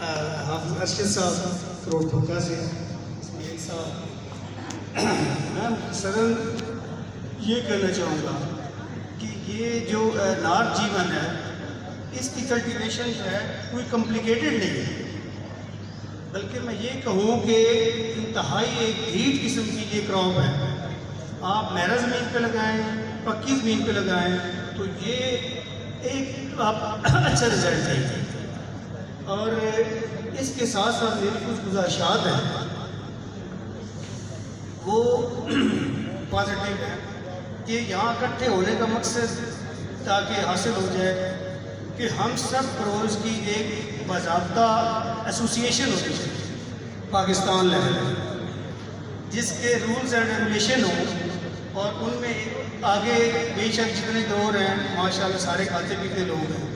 حافظ ارشد صاحب کروڑ ٹھوکا سے ایک صاحب، میں مختصراً یہ کہنا چاہوں گا کہ یہ جو نعت جیون ہے اس کی کلٹیویشن جو ہے کوئی کمپلیکیٹڈ نہیں ہے، بلکہ میں یہ کہوں کہ انتہائی ایک ڈھیٹ قسم کی یہ کراپ ہے۔ آپ میرا زمین پہ لگائیں، پکی زمین پہ لگائیں تو یہ ایک آپ اچھا رزلٹ دیں گے۔ اور اس کے ساتھ ساتھ میری کچھ گزارشات ہیں وہ پازیٹیو ہے کہ یہاں اکٹھے ہونے کا مقصد تاکہ حاصل ہو جائے کہ ہم سب پروز کی ایک باضابطہ ایسوسیشن ہوتی ہے پاکستان لیول میں، جس کے رولز اینڈ ریگولیشن ہوں، اور ان میں آگے بے شک جتنے دور ہیں ماشاءاللہ سارے کھاتے پیتے لوگ ہیں،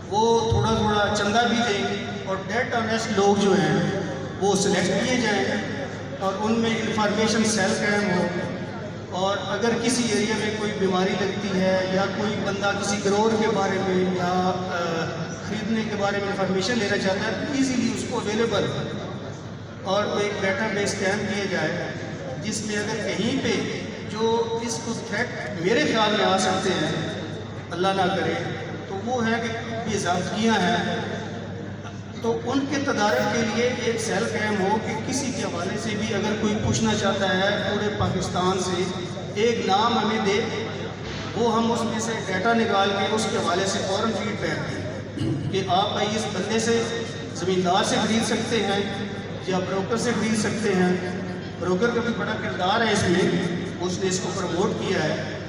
وہ تھوڑا تھوڑا چندہ بھی دیں اور ڈیٹ آنیسٹ لوگ جو ہیں وہ سلیکٹ کیے جائیں اور ان میں انفارمیشن سیل قائم ہو۔ اور اگر کسی ایریا میں کوئی بیماری لگتی ہے یا کوئی بندہ کسی گروہ کے بارے میں یا خریدنے کے بارے میں انفارمیشن لینا چاہتا ہے تو ایزیلی اس کو اویلیبل اور ایک ڈیٹا بیس قائم کیا جائے، جس میں اگر کہیں پہ جو اس کو تھریٹ میرے خیال میں آ سکتے ہیں، اللہ نہ کرے، تو وہ ہے کہ یہ ضابطگیاں ہیں تو ان کے تدارک کے لیے ایک سیل قائم ہو کہ کسی کے حوالے سے بھی اگر کوئی پوچھنا چاہتا ہے پورے پاکستان سے ایک نام ہمیں دے، وہ ہم اس میں سے ڈیٹا نکال کے اس کے حوالے سے فوراً فیڈ بیک دیں کہ آپ بھائی اس بندے سے زمیندار سے خرید سکتے ہیں یا بروکر سے خرید سکتے ہیں۔ بروکر کا بھی بڑا کردار ہے اس میں، اس نے اس کو پروموٹ کیا ہے۔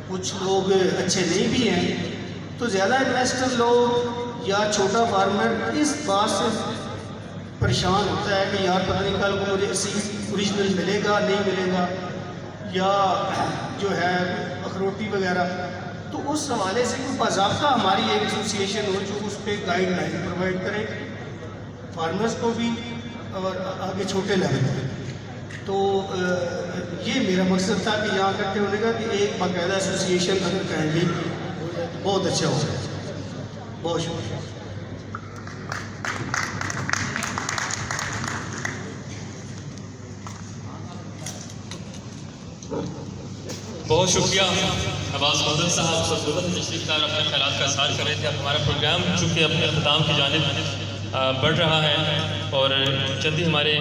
کچھ لوگ اچھے نہیں بھی ہیں، تو زیادہ انویسٹر لوگ یا چھوٹا فارمر اس بات سے پریشان ہوتا ہے کہ یار پتہ نہیں کل کو مجھے سیڈ اوریجنل ملے گا نہیں ملے گا، یا جو ہے اخروٹی وغیرہ، تو اس حوالے سے کوئی باضابطہ ہماری ایک ایسوسیشن ہو جو اس پہ گائیڈ لائن پرووائڈ کرے فارمرز کو بھی اور آگے چھوٹے لیول پہ۔ تو یہ میرا مقصد تھا کہ یہاں اکٹھے ہونے کا کہ ایک باقاعدہ ایسوسیشن اگر قائم بھی بہت اچھا ہو جائے۔ بہت شکریہ۔ بہت شکریہ عباس فضل صاحب، خوبصورت تشریف لائے اور اپنے خیالات کا اظہار کر رہے تھے۔ اب ہمارا پروگرام چونکہ اپنے اختتام کی جانب بڑھ رہا ہے اور چند ہی ہمارے